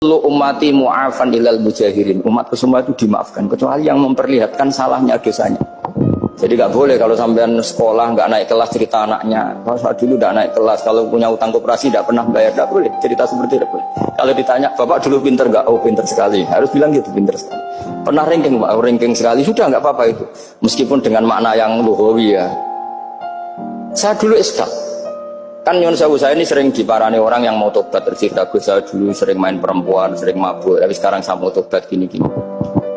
Lu ummati mu'afan ilal mujahirin. Umatku semua itu dimaafkan kecuali yang memperlihatkan salahnya dosanya. Jadi nggak boleh kalau sampean sekolah nggak naik kelas cerita anaknya. Kalau saat dulu nggak naik kelas, kalau punya utang koperasi nggak pernah bayar, nggak boleh cerita seperti itu. Kalau ditanya bapak dulu pinter nggak? Oh pinter sekali. Harus bilang gitu, pinter sekali. Pernah ranking pak? Oh, ranking sekali. Sudah nggak apa-apa itu. Meskipun dengan makna yang lugawi ya. Saya dulu iskal. Kan Nyun Sewu saya ini sering diparani orang yang mau tobat tercerita, saya dulu sering main perempuan, sering mabuk, tapi sekarang saya mau tobat gini-gini.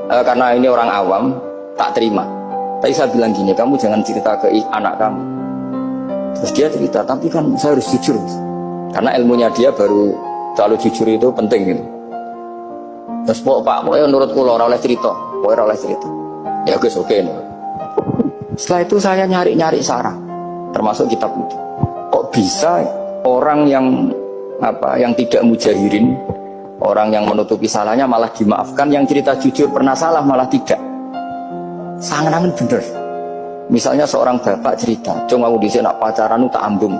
Karena ini orang awam, tak terima. Tapi saya bilang gini, kamu jangan cerita ke anak kamu. Terus dia cerita, tapi kan saya harus jujur. Karena ilmunya dia baru terlalu jujur itu penting gitu. Terus pak, pokoknya menurut kulo oleh cerita, pokoknya oleh cerita. Ya guys, oke. Setelah itu saya nyari-nyari sarah, termasuk kitab itu. Kok bisa orang yang tidak mujahirin, orang yang menutupi salahnya malah dimaafkan, yang cerita jujur pernah salah malah tidak. Sangat-sangat bener. Misalnya seorang bapak cerita, cuma aku disini nak pacaran tak ambung.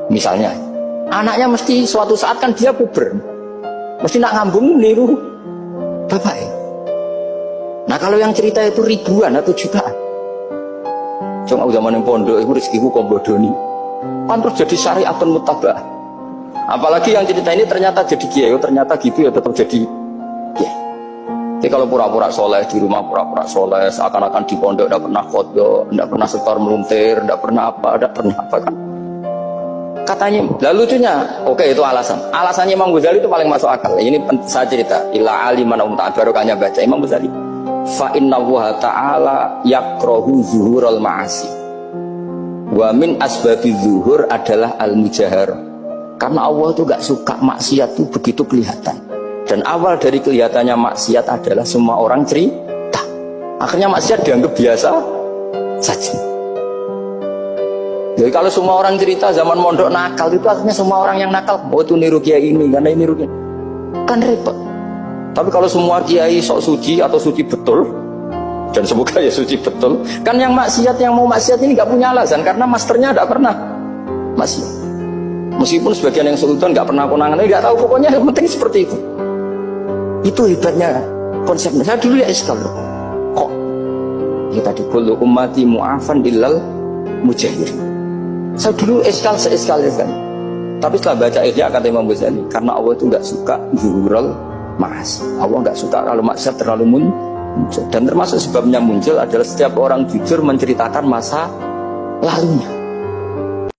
Misalnya, anaknya mesti suatu saat kan dia puber, mesti nak ngambung niru bapak ya. Nah kalau yang cerita itu ribuan atau jutaan, cuma aku zaman yang pondok itu rezekiku kombodoni. Kan terus jadi syariatun mutabah. Apalagi yang cerita ini ternyata jadi kiai, ternyata gitu ya tetap jadi kiai. Jadi kalau pura-pura soleh di rumah, pura-pura soleh, seakan-akan di pondok tidak pernah kodok, tidak pernah setor meluntir, tidak pernah apa kan. Katanya, lalu lucunya, oke itu alasan. Alasannya Imam Ghazali itu paling masuk akal. Ini saya cerita, ila aliman barokahnya baca Imam Ghazali. Fa inna Allah ta'ala yakrohu zuhurul ma'asi. Wa min asbabi zuhur adalah al-mujahar. Karena Allah itu gak suka maksiat itu begitu kelihatan. Dan awal dari kelihatannya maksiat adalah semua orang cerita. Akhirnya maksiat dianggap biasa saja. Jadi kalau semua orang cerita zaman mondok nakal itu artinya semua orang yang nakal. Oh itu niru kiai ini, karena ini niru kiai. Kan repot. Tapi kalau semua kiai sok suci atau suci betul, dan semoga ya suci betul. Kan yang maksiat, yang mau maksiat ini gak punya alasan karena masternya gak pernah maksiat. Meskipun sebagian yang sultan gak pernah konangan, gak tahu pokoknya yang penting seperti itu. Itu hebatnya konsepnya. Saya dulu ya iskal loh. Kok kita dibulu ummati mu'afan illal mujahir. Saya dulu iskal seiskal. Tapi setelah baca Ihya kata Imam Ghazali, karena Allah itu gak suka zuhurul ma'asi. Allah gak suka kalau maksiat terlalu muncul. Dan termasuk sebabnya muncul adalah setiap orang jujur menceritakan masa lalunya.